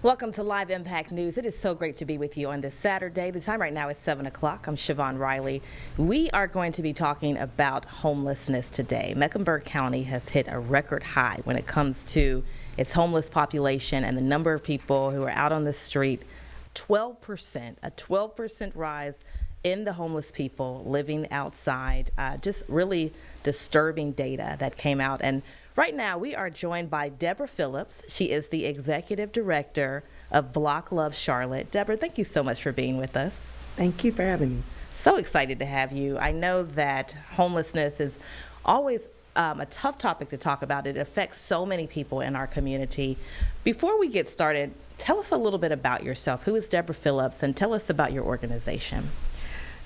Welcome to Live Impact News. It is so great to be with you on this Saturday. The time right now is 7 o'clock. I'm Siobhan Riley. We are going to be talking about homelessness today. Mecklenburg County has hit a record high when it comes to its homeless population and the number of people who are out on the street. 12%, a 12% rise in the homeless people living outside. Just really disturbing data that came out. And right now, we are joined by Deborah Phillips. She is the Executive Director of Block Love Charlotte. Deborah, thank you so much for being with us. Thank you for having me. So excited to have you. I know that homelessness is always a tough topic to talk about. It affects so many people in our community. Before we get started, tell us a little bit about yourself. Who is Deborah Phillips, and tell us about your organization.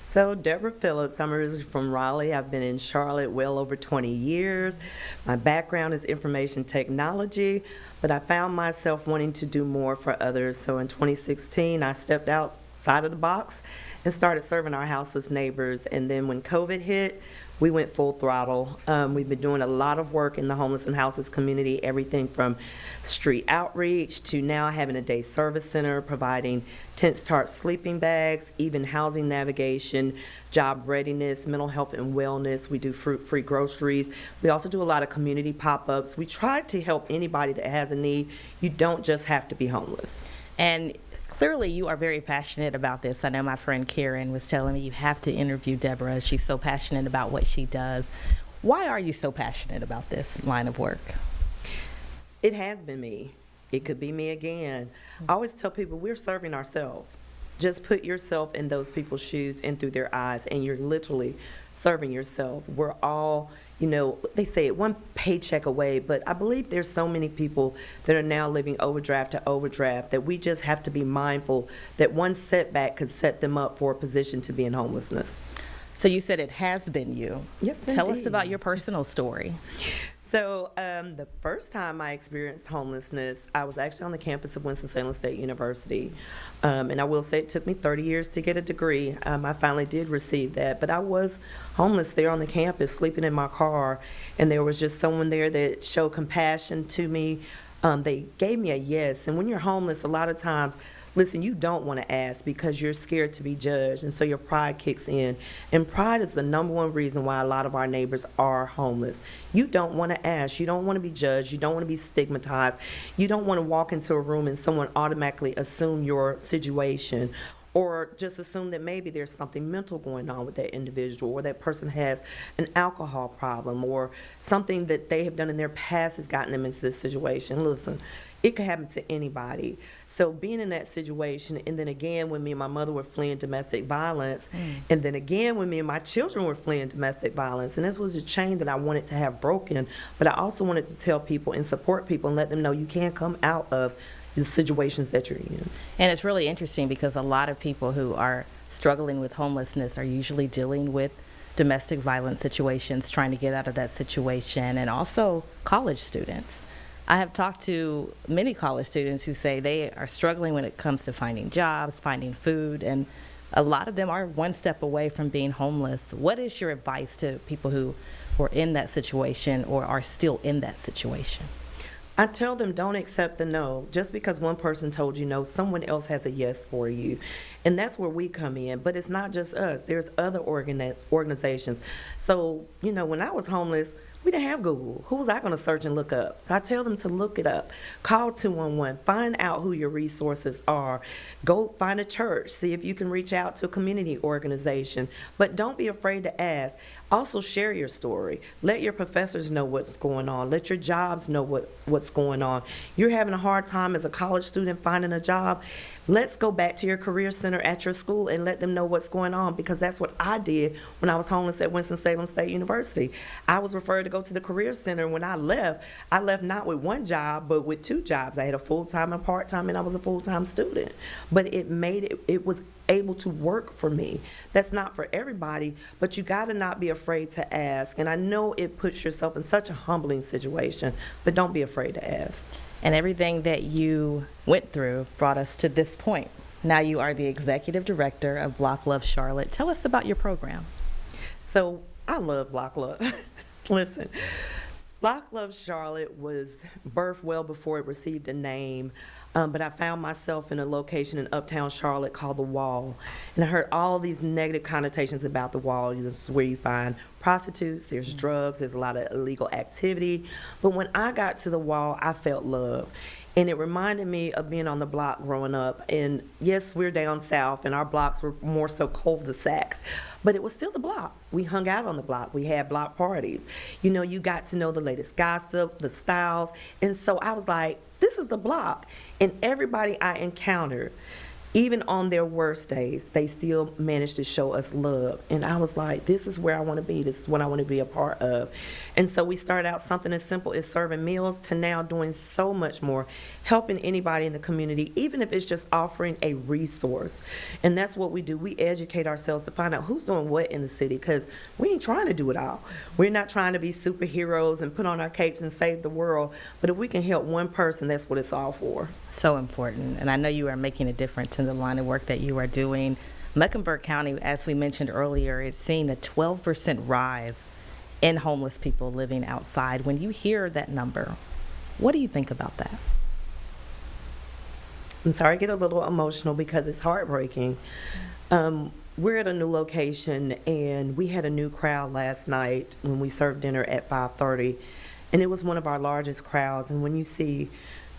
So Deborah Phillips, I'm originally from Raleigh. I've been in Charlotte well over 20 years. My background is information technology, but I found myself wanting to do more for others. So in 2016, I stepped outside of the box and started serving our houseless neighbors. And then when COVID hit, we went full throttle. We've been doing a lot of work in the homeless and houseless community, everything from street outreach to now having a day service center, providing tents, tarps, sleeping bags, even housing navigation, job readiness, mental health and wellness. We do fruit-free groceries. We also do a lot of community pop-ups. We try to help anybody that has a need. You don't just have to be homeless. And clearly, you are very passionate about this. I know my friend Karen was telling me you have to interview Deborah. She's so passionate about what she does. Why are you so passionate about this line of work? It has been me. It could be me again. I always tell people we're serving ourselves. Just put yourself in those people's shoes and through their eyes, and you're literally serving yourself. We're all, they say it one paycheck away, but I believe there's so many people that are now living overdraft to overdraft that we just have to be mindful that one setback could set them up for a position to be in homelessness. So you said it has been you. Yes, Tell indeed. us about your personal story. So the first time I experienced homelessness, I was actually on the campus of Winston-Salem State University. And I will say it took me 30 years to get a degree. I finally did receive that. But I was homeless there on the campus, sleeping in my car. And there was just someone there that showed compassion to me. They gave me a yes. And when you're homeless, a lot of times, listen, you don't want to ask because you're scared to be judged, and so your pride kicks in. And pride is the number one reason why a lot of our neighbors are homeless. You don't want to ask. You don't want to be judged. You don't want to be stigmatized. You don't want to walk into a room and someone automatically assume your situation, or just assume that maybe there's something mental going on with that individual, or that person has an alcohol problem, or something that they have done in their past has gotten them into this situation. Listen, it could happen to anybody. So being in that situation, and then again when me and my mother were fleeing domestic violence, and then again when me and my children were fleeing domestic violence, and this was a chain that I wanted to have broken, but I also wanted to tell people and support people and let them know you can come out of the situations that you're in. And it's really interesting because a lot of people who are struggling with homelessness are usually dealing with domestic violence situations, trying to get out of that situation, and also college students. I have talked to many college students who say they are struggling when it comes to finding jobs, finding food, and a lot of them are one step away from being homeless. What is your advice to people who are in that situation or are still in that situation? I tell them don't accept the no. Just because one person told you no, someone else has a yes for you. And that's where we come in. But it's not just us. There's other organizations. So, when I was homeless, we didn't have Google. Who was I going to search and look up? So I tell them to look it up. Call 211. Find out who your resources are. Go find a church. See if you can reach out to a community organization. But don't be afraid to ask. Also share your story. Let your professors know what's going on. Let your jobs know what's going on. You're having a hard time as a college student finding a job. Let's go back to your career center at your school and let them know what's going on, because that's what I did when I was homeless at Winston-Salem State University. I was referred to go to the career center. When I left not with one job, but with two jobs. I had a full-time and part-time, and I was a full-time student. But it was able to work for me. That's not for everybody, but you got to not be afraid to ask. And I know it puts yourself in such a humbling situation, but don't be afraid to ask. And everything that you went through brought us to this point. Now you are the Executive Director of Block Love Charlotte. Tell us about your program. So I love Block Love. Listen, Block Love Charlotte was birthed well before it received a name. But I found myself in a location in uptown Charlotte called The Wall. And I heard all these negative connotations about The Wall. This is where you find prostitutes, there's drugs, there's a lot of illegal activity. But when I got to The Wall, I felt love. And it reminded me of being on the block growing up. And yes, we're down south, and our blocks were more so cul-de-sacs. But it was still the block. We hung out on the block. We had block parties. You know, you got to know the latest gossip, the styles. And so I was like, this is the block. And everybody I encountered, even on their worst days, they still managed to show us love. And I was like, this is where I want to be. This is what I want to be a part of. And so we started out something as simple as serving meals to now doing so much more, helping anybody in the community, even if it's just offering a resource. And that's what we do. We educate ourselves to find out who's doing what in the city, because we ain't trying to do it all. We're not trying to be superheroes and put on our capes and save the world. But if we can help one person, that's what it's all for. So important. And I know you are making a difference in the line of work that you are doing. Mecklenburg County, as we mentioned earlier, is seeing a 12% rise in homeless people living outside. When you hear that number, what do you think about that? I'm sorry, I get a little emotional because it's heartbreaking. We're at a new location, and we had a new crowd last night when we served dinner at 5:30, and it was one of our largest crowds. And when you see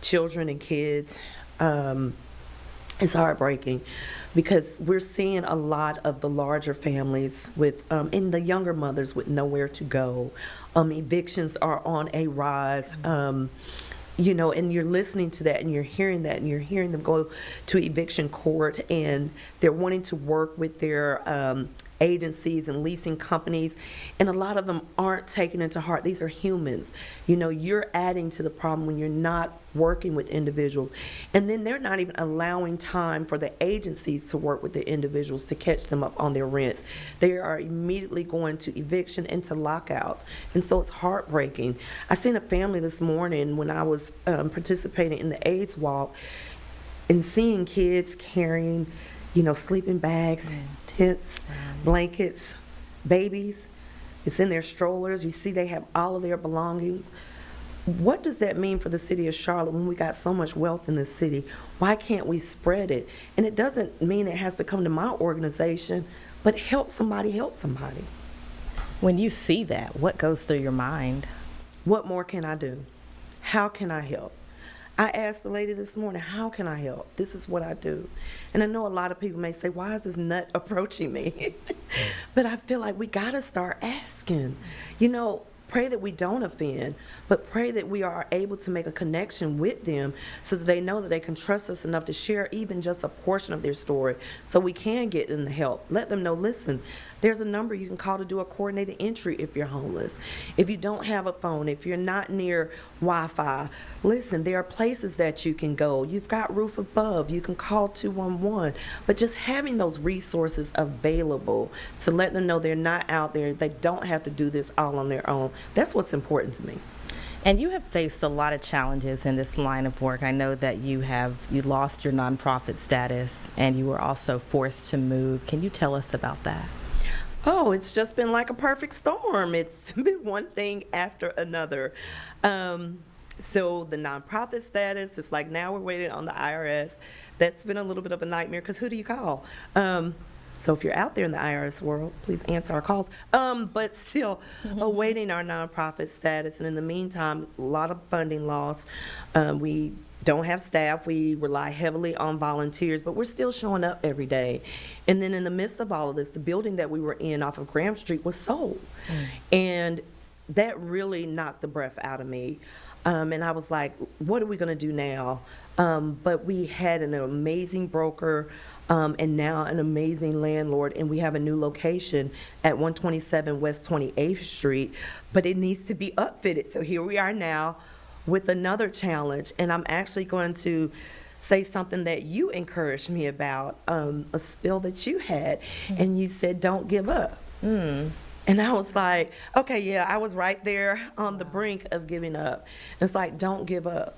children and kids, it's heartbreaking because we're seeing a lot of the larger families with, and the younger mothers with nowhere to go. Evictions are on a rise. You know, and you're listening to that and you're hearing that and you're hearing them go to eviction court, and they're wanting to work with their agencies and leasing companies, and a lot of them aren't taking it to heart. These are humans. You know, you're adding to the problem when you're not working with individuals. And then they're not even allowing time for the agencies to work with the individuals to catch them up on their rents. They are immediately going to eviction and to lockouts. And so it's heartbreaking. I seen a family this morning when I was participating in the AIDS walk, and seeing kids carrying, you know, sleeping bags, tents, blankets, babies. It's in their strollers. You see they have all of their belongings. What does that mean for the city of Charlotte when we got so much wealth in this city? Why can't we spread it? And it doesn't mean it has to come to my organization, but help somebody help somebody. When you see that, what goes through your mind? What more can I do? How can I help? I asked the lady this morning, how can I help? This is what I do. And I know a lot of people may say, why is this nut approaching me? But I feel like we got to start asking. You know, pray that we don't offend, but pray that we are able to make a connection with them so that they know that they can trust us enough to share even just a portion of their story so we can get them the help. Let them know, listen, there's a number you can call to do a coordinated entry if you're homeless. If you don't have a phone, if you're not near Wi-Fi, listen, there are places that you can go. You've got roof above. You can call 211. But just having those resources available to let them know they're not out there, they don't have to do this all on their own. That's what's important to me. And you have faced a lot of challenges in this line of work. I know that you lost your nonprofit status and you were also forced to move. Can you tell us about that? Oh, it's just been like a perfect storm. It's been one thing after another. So the nonprofit status, it's like now we're waiting on the IRS. That's been a little bit of a nightmare because who do you call? So if you're out there in the IRS world, please answer our calls. But still awaiting our nonprofit status. And in the meantime, a lot of funding loss. We don't have staff. We rely heavily on volunteers, but we're still showing up every day. And then in the midst of all of this, the building that we were in off of Graham Street was sold. And that really knocked the breath out of me. And I was like, what are we going to do now? But we had an amazing broker and now an amazing landlord, and we have a new location at 127 West 28th Street, but it needs to be upfitted. So here we are now with another challenge, and I'm actually going to say something that you encouraged me about, a spill that you had, and you said, don't give up. And I was like, okay, yeah, I was right there on the brink of giving up. It's like, don't give up.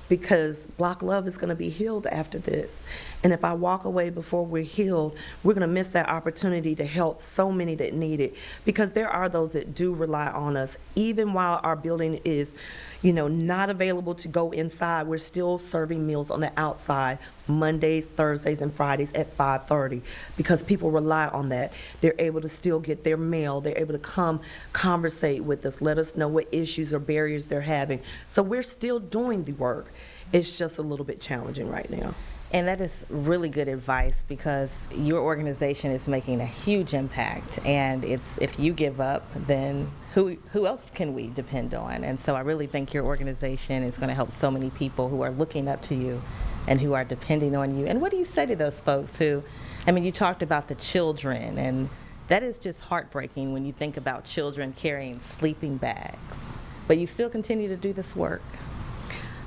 because Block Love is going to be healed after this. And if I walk away before we're healed, we're going to miss that opportunity to help so many that need it, because there are those that do rely on us. Even while our building is, not available to go inside, we're still serving meals on the outside Mondays, Thursdays, and Fridays at 5:30, because people rely on that. They're able to still get their mail. They're able to come conversate with us, let us know what issues or barriers they're having. So we're still doing the work. It's just a little bit challenging right now. And that is really good advice, because your organization is making a huge impact, and if you give up, then who else can we depend on? And so I really think your organization is going to help so many people who are looking up to you and who are depending on you. And what do you say to those folks who, you talked about the children, and that is just heartbreaking when you think about children carrying sleeping bags, but you still continue to do this work.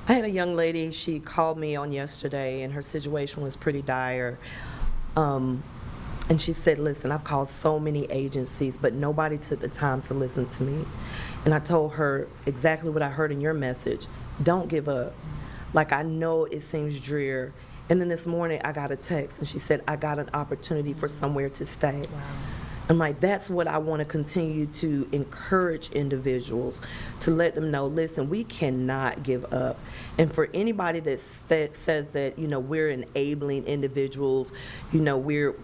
I had a young lady, she called me on yesterday, and her situation was pretty dire. And she said, listen, I've called so many agencies, but nobody took the time to listen to me. And I told her exactly what I heard in your message. Don't give up. Like, I know it seems drear. And then this morning I got a text, and she said, I got an opportunity for somewhere to stay. Wow. I'm like, that's what I want to continue to encourage individuals, to let them know, listen, we cannot give up. And for anybody that says that, we're enabling individuals, we're,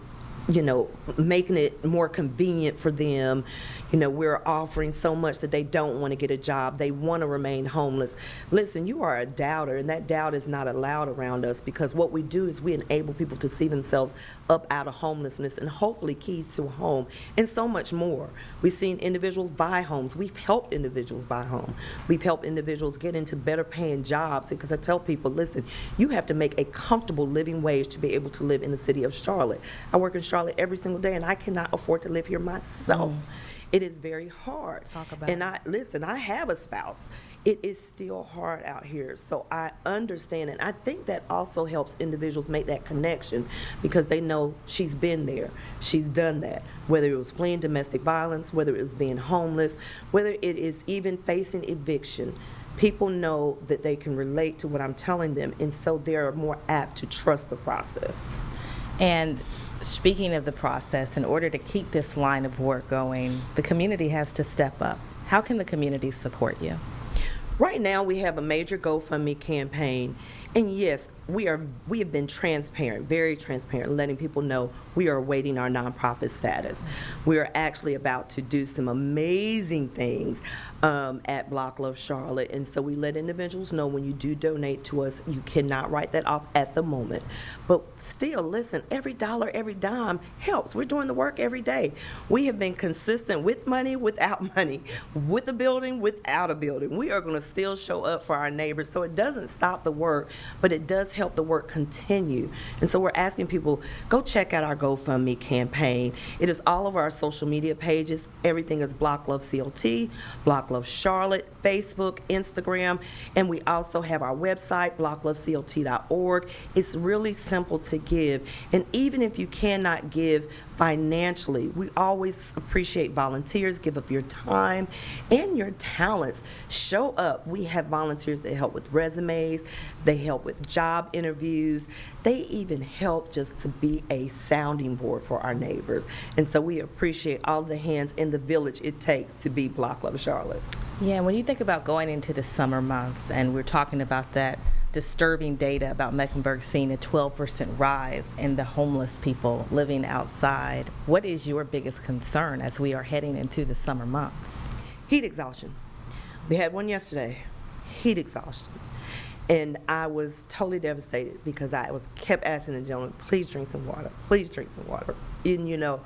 making it more convenient for them, we're offering so much that they don't want to get a job, they want to remain homeless. Listen, you are a doubter, and that doubt is not allowed around us, because what we do is we enable people to see themselves up out of homelessness, and hopefully keys to a home, and so much more. We've seen individuals buy homes. We've helped individuals buy homes. We've helped individuals get into better paying jobs, because I tell people, listen, you have to make a comfortable living wage to be able to live in the city of Charlotte. I work in Charlotte every single day, and I cannot afford to live here myself. It is very hard. Talk about and it. I have a spouse. It is still hard out here. So I understand, and I think that also helps individuals make that connection, because they know she's been there, she's done that. Whether it was fleeing domestic violence, whether it was being homeless, whether it is even facing eviction, people know that they can relate to what I'm telling them, and so they're more apt to trust the process. And speaking of the process, in order to keep this line of work going, the community has to step up. How can the community support you? Right now, we have a major GoFundMe campaign, and yes, we have been transparent, very transparent, letting people know we are awaiting our nonprofit status. We are actually about to do some amazing things at Block Love Charlotte, and so we let individuals know, when you do donate to us, you cannot write that off at the moment. But still, listen, every dollar, every dime helps. We're doing the work every day. We have been consistent with money, without money, with a building, without a building. We are going to still show up for our neighbors, so it doesn't stop the work, but it does help the work continue. And so we're asking people, go check out our GoFundMe campaign. It is all of our social media pages. Everything is Block Love CLT, Block Love Charlotte, Facebook, Instagram, and we also have our website, blockloveclt.org. It's really simple to give, and even if you cannot give financially, we always appreciate volunteers. Give up your time and your talents. Show up. We have volunteers that help with resumes, they help with job interviews, they even help just to be a sounding board for our neighbors. And so we appreciate all the hands in the village it takes to be Block Love Charlotte. Yeah, when you think about going into the summer months, and we're talking about that disturbing data about Mecklenburg seeing a 12% rise in the homeless people living outside, what is your biggest concern as we are heading into the summer months? Heat exhaustion. We had one yesterday, heat exhaustion. And I was totally devastated, because I kept asking the gentleman, please drink some water, please drink some water. And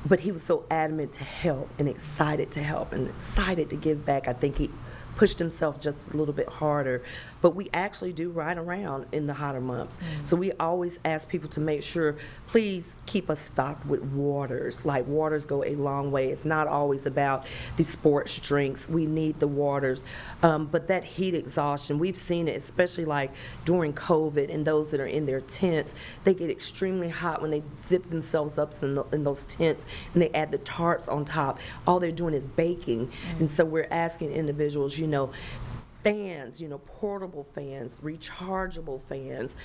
but he was so adamant to help, and excited to help, and excited to give back. I think he pushed himself just a little bit harder. But we actually do ride around in the hotter months. So we always ask people to make sure, please keep us stocked with waters. Like, waters go a long way. It's not always about the sports drinks. We need the waters. But that heat exhaustion, we've seen it, especially like during COVID, and those that are in their tents, they get extremely hot when they zip themselves up in those tents, and they add the tarps on top. All they're doing is baking. And so we're asking individuals, fans, portable fans, rechargeable fans,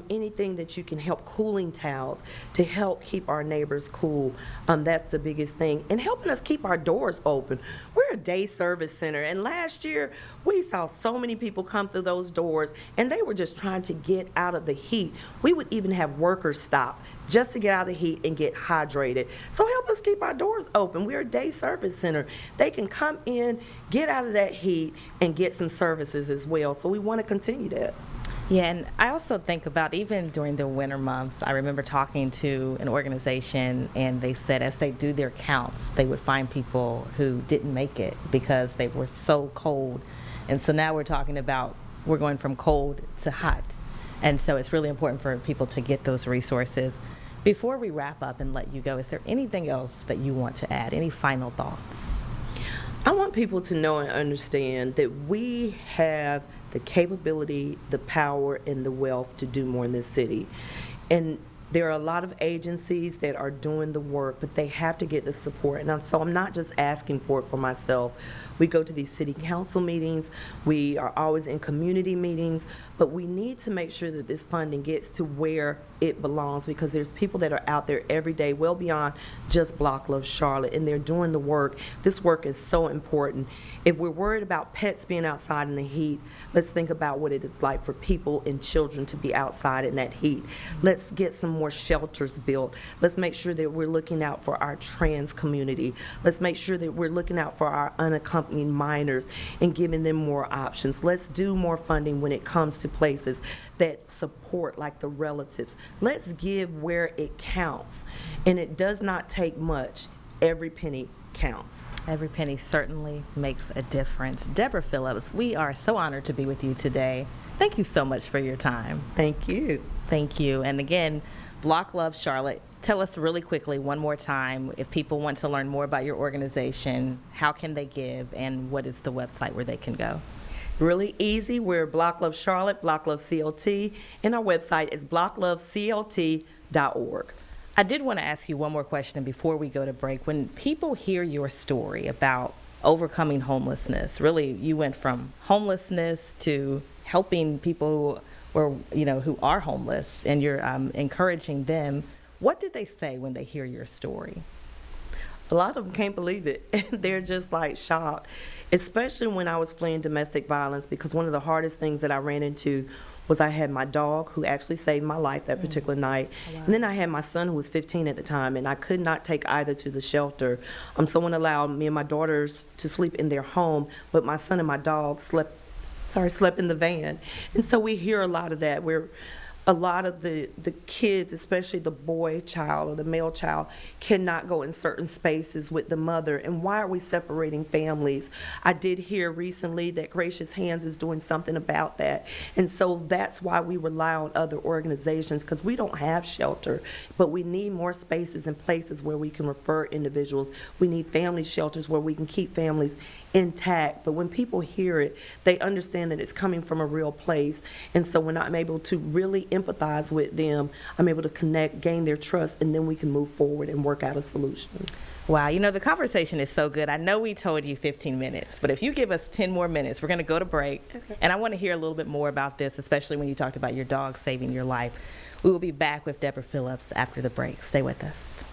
anything that you can help, cooling towels to help keep our neighbors cool. That's the biggest thing. And helping us keep our doors open. We're a day service center, and last year we saw so many people come through those doors, and they were just trying to get out of the heat. We would even have workers stop just to get out of the heat and get hydrated. So help us keep our doors open. We're a day service center. They can come in, get out of that heat, and get some services as well. So we want to continue that. Yeah, and I also think about even during the winter months, I remember talking to an organization, and they said as they do their counts, they would find people who didn't make it because they were so cold. And so now we're talking about we're going from cold to hot. And so it's really important for people to get those resources. Before we wrap up and let you go, is there anything else that you want to add? Any final thoughts? I want people to know and understand that we have the capability, the power, and the wealth to do more in this city. And there are a lot of agencies that are doing the work, but they have to get the support. And so I'm not just asking for it for myself. We go to these city council meetings. We are always in community meetings. But we need to make sure that this funding gets to where it belongs, because there's people that are out there every day, well beyond just Block Love Charlotte, and they're doing the work. This work is so important. If we're worried about pets being outside in the heat, let's think about what it is like for people and children to be outside in that heat. Let's get some more shelters built. Let's make sure that we're looking out for our trans community. Let's make sure that we're looking out for our unaccompanied minors and giving them more options. Let's do more funding when it comes to places that support, like the relatives. Let's give where it counts, and it does not take much. Every penny counts. Every penny certainly makes a difference. Deborah Phillips, we are so honored to be with you today. Thank you so much for your time. Thank you. Thank you. And again, Block Love Charlotte, tell us really quickly one more time, if people want to learn more about your organization, how can they give, and what is the website where they can go? Really easy. We're Block Love Charlotte, Block Love CLT, and our website is blockloveclt.org. I did want to ask you one more question before we go to break. When people hear your story about overcoming homelessness, really you went from homelessness to helping people who are homeless, and you're encouraging them. What did they say when they hear your story? A lot of them can't believe it. They're just like shocked, especially when I was fleeing domestic violence, because one of the hardest things that I ran into was I had my dog, who actually saved my life that particular night. Oh, wow. And then I had my son, who was 15 at the time, and I could not take either to the shelter. Someone allowed me and my daughters to sleep in their home, but my son and my dog slept in the van. And so we hear a lot of that, where a lot of the kids, especially the boy child or the male child, cannot go in certain spaces with the mother. And why are we separating families? I did hear recently that Gracious Hands is doing something about that. And so that's why we rely on other organizations, because we don't have shelter, but we need more spaces and places where we can refer individuals. We need family shelters where we can keep families intact. But when people hear it, they understand that it's coming from a real place. And so when I'm able to really empathize with them, I'm able to connect, gain their trust, and then we can move forward and work out a solution. Wow, the conversation is so good. I know we told you 15 minutes, but if you give us 10 more minutes, we're going to go to break. Okay. And I want to hear a little bit more about this, especially when you talked about your dog saving your life. We will be back with Deborah Phillips after the break. Stay with us.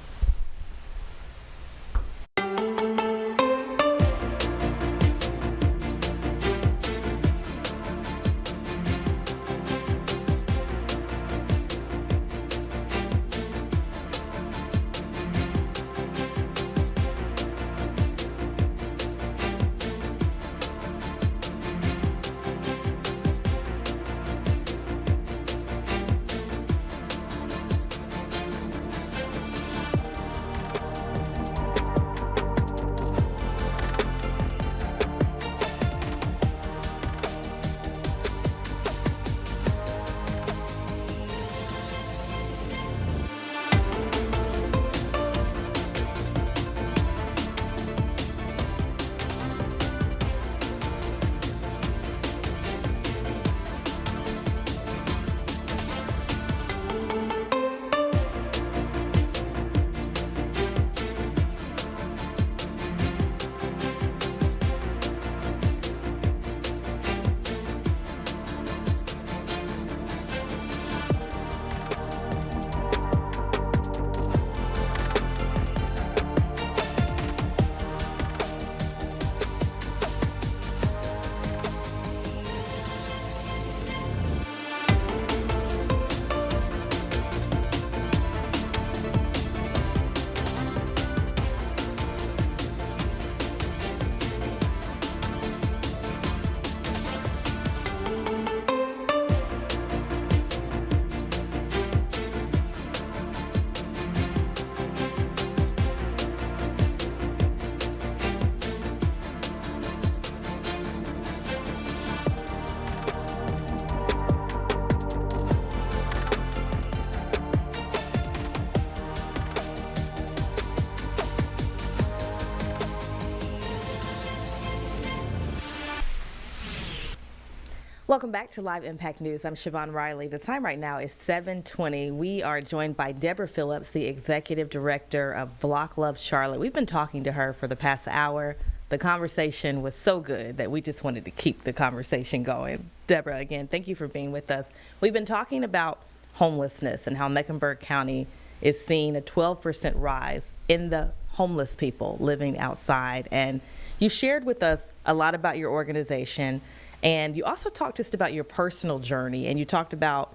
Welcome back to Live Impact News. I'm Siobhan Riley. The time right now is 7:20. We are joined by Deborah Phillips, the Executive Director of Block Love Charlotte. We've been talking to her for the past hour. The conversation was so good that we just wanted to keep the conversation going. Deborah, again, thank you for being with us. We've been talking about homelessness and how Mecklenburg County is seeing a 12% rise in the homeless people living outside. And you shared with us a lot about your organization. And you also talked just about your personal journey, and you talked about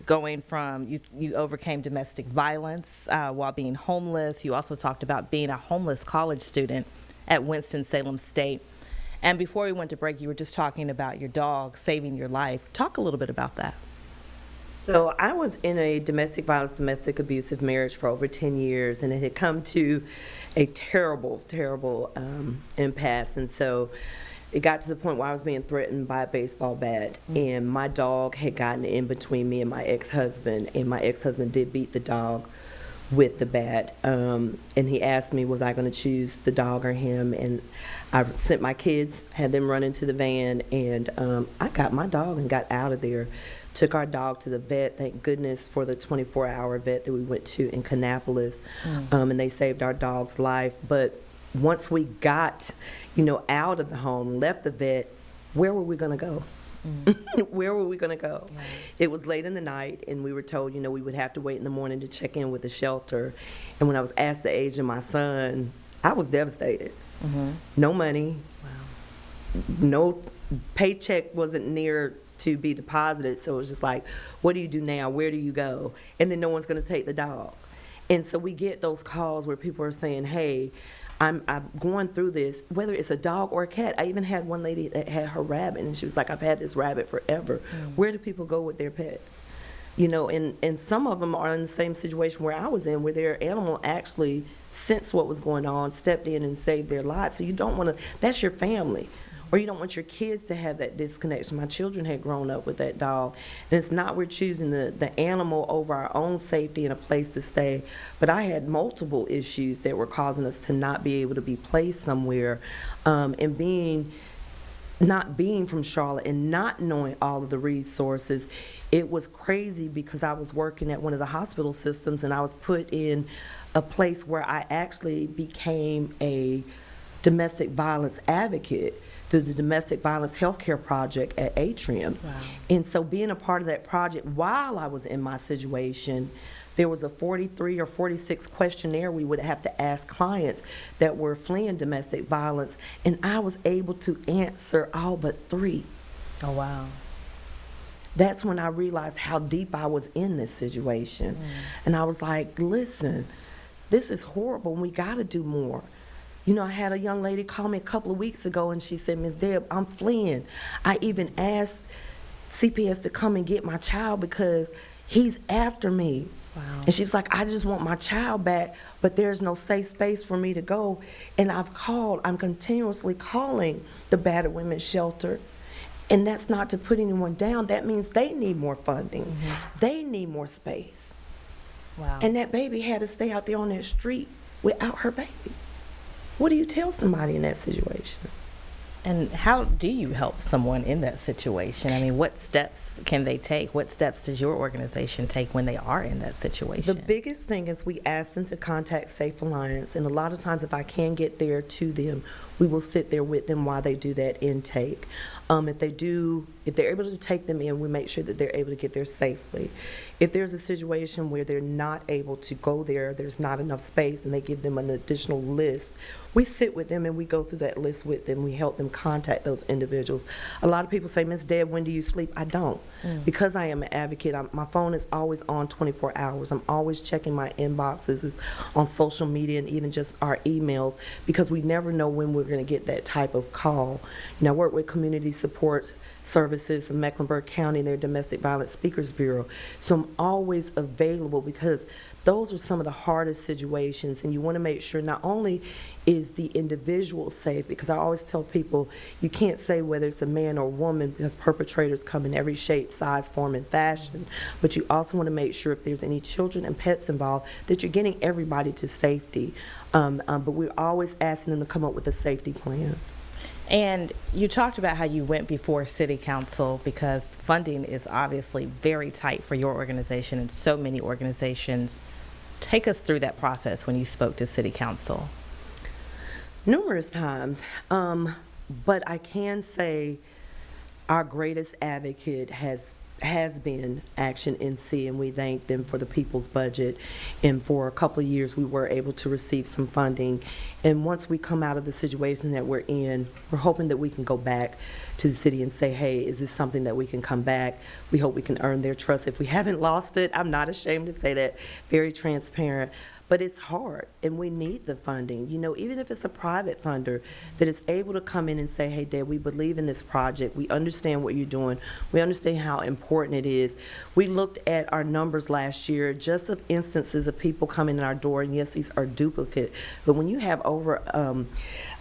going from, you overcame domestic violence while being homeless. You also talked about being a homeless college student at Winston-Salem State. And before we went to break, you were just talking about your dog saving your life. Talk a little bit about that. So I was in a domestic violence, domestic abusive marriage for over 10 years, and it had come to a terrible, terrible impasse. And so it got to the point where I was being threatened by a baseball bat, and my dog had gotten in between me and my ex-husband, and my ex-husband did beat the dog with the bat. And he asked me, was I going to choose the dog or him? And I sent my kids, had them run into the van, and I got my dog and got out of there. Took our dog to the vet, thank goodness for the 24-hour vet that we went to in Kannapolis, and they saved our dog's life. But once we got, out of the home, left the vet, where were we going to go? Where were we going to go? Right. It was late in the night, and we were told, we would have to wait in the morning to check in with the shelter. And when I was asked the age of my son, I was devastated. No money. Wow. No paycheck wasn't near to be deposited, so it was just like, what do you do now? Where do you go? And then no one's going to take the dog. And so we get those calls where people are saying, hey, I'm going through this, whether it's a dog or a cat. I even had one lady that had her rabbit, and she was like, I've had this rabbit forever. Where do people go with their pets? And some of them are in the same situation where I was in, where their animal actually sensed what was going on, stepped in and saved their lives. So you don't want to, that's your family. Or you don't want your kids to have that disconnection. My children had grown up with that dog. And it's not we're choosing the animal over our own safety and a place to stay. But I had multiple issues that were causing us to not be able to be placed somewhere. And not being from Charlotte and not knowing all of the resources, it was crazy because I was working at one of the hospital systems, and I was put in a place where I actually became a domestic violence advocate through the Domestic Violence Healthcare Project at Atrium. Wow. And so being a part of that project while I was in my situation, there was a 43 or 46 questionnaire we would have to ask clients that were fleeing domestic violence, and I was able to answer all but 3. Oh, wow. That's when I realized how deep I was in this situation. And I was like, listen, this is horrible, and we got to do more. I had a young lady call me a couple of weeks ago, and she said, Ms. Deb, I'm fleeing. I even asked CPS to come and get my child because he's after me. Wow. And she was like, I just want my child back, but there's no safe space for me to go. And I'm continuously calling the battered women's shelter. And that's not to put anyone down. That means they need more funding. They need more space. Wow. And that baby had to stay out there on that street without her baby. What do you tell somebody in that situation? And how do you help someone in that situation? I mean, what steps can they take? What steps does your organization take when they are in that situation? The biggest thing is we ask them to contact Safe Alliance, and a lot of times if I can get there to them, we will sit there with them while they do that intake. If they're able to take them in, we make sure that they're able to get there safely. If there's a situation where they're not able to go there, there's not enough space, and they give them an additional list, we sit with them and we go through that list with them. We help them contact those individuals. A lot of people say, Ms. Deb, when do you sleep? I don't. Because I am an advocate, my phone is always on 24 hours. I'm always checking my inboxes on social media and even just our emails, because we never know when we're going to get that type of call. I work with Community Support Services in Mecklenburg County, their Domestic Violence Speakers Bureau. So I'm always available, because those are some of the hardest situations, and you want to make sure not only is the individual safe, because I always tell people you can't say whether it's a man or woman, because perpetrators come in every shape, size, form, and fashion, but you also want to make sure if there's any children and pets involved that you're getting everybody to safety. But we're always asking them to come up with a safety plan. And you talked about how you went before City Council because funding is obviously very tight for your organization and so many organizations. Take us through that process when you spoke to City Council. Numerous times, but I can say our greatest advocate has been Action NC, and we thank them for the people's budget. And for a couple of years, we were able to receive some funding. And once we come out of the situation that we're in, we're hoping that we can go back to the city and say, hey, is this something that we can come back? We hope we can earn their trust. If we haven't lost it, I'm not ashamed to say that, very transparent. But it's hard, and we need the funding. You know, even if it's a private funder that is able to come in and say, hey, Dad, we believe in this project. We understand what you're doing. We understand how important it is. We looked at our numbers last year, just of instances of people coming in our door, and yes, these are duplicate. But when you have over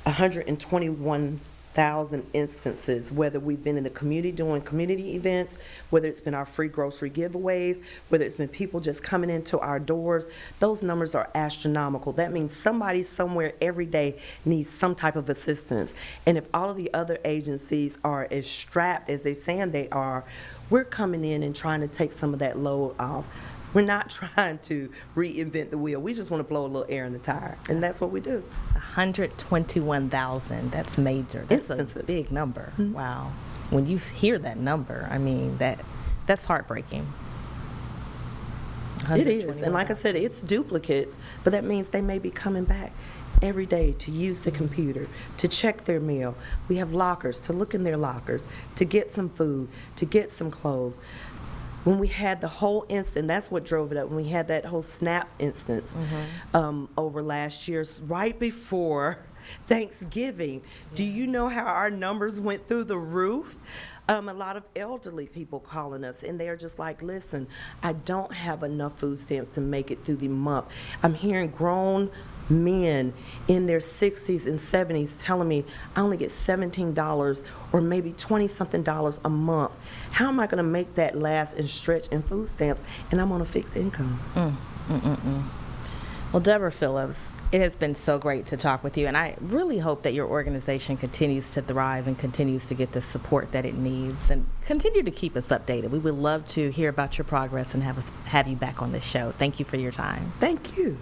121,000 instances, whether we've been in the community doing community events, whether it's been our free grocery giveaways, whether it's been people just coming into our doors, those numbers are astronomical. That means somebody somewhere every day needs some type of assistance. And if all of the other agencies are as strapped as they're saying they are, we're coming in and trying to take some of that load off. We're not trying to reinvent the wheel. We just want to blow a little air in the tire, and that's what we do. 121,000, that's major. That's Instances. a big number. Mm-hmm. Wow. When you hear that number, I mean, that's heartbreaking. It is, and like I said, it's duplicates, but that means they may be coming back every day to use the computer, to check their mail. We have lockers, to look in their lockers, to get some food, to get some clothes. When we had the whole instance, that's what drove it up, when we had that whole SNAP instance over last year, right before Thanksgiving. Do you know how our numbers went through the roof? A lot of elderly people calling us, and they're just like, listen, I don't have enough food stamps to make it through the month. I'm hearing grown men in their 60s and 70s telling me I only get $17 or maybe $20-something a month. How am I going to make that last and stretch in food stamps, and I'm on a fixed income? Well, Deborah Phillips, it has been so great to talk with you, and I really hope that your organization continues to thrive and continues to get the support that it needs, and continue to keep us updated. We would love to hear about your progress and have you back on this show. Thank you for your time. Thank you.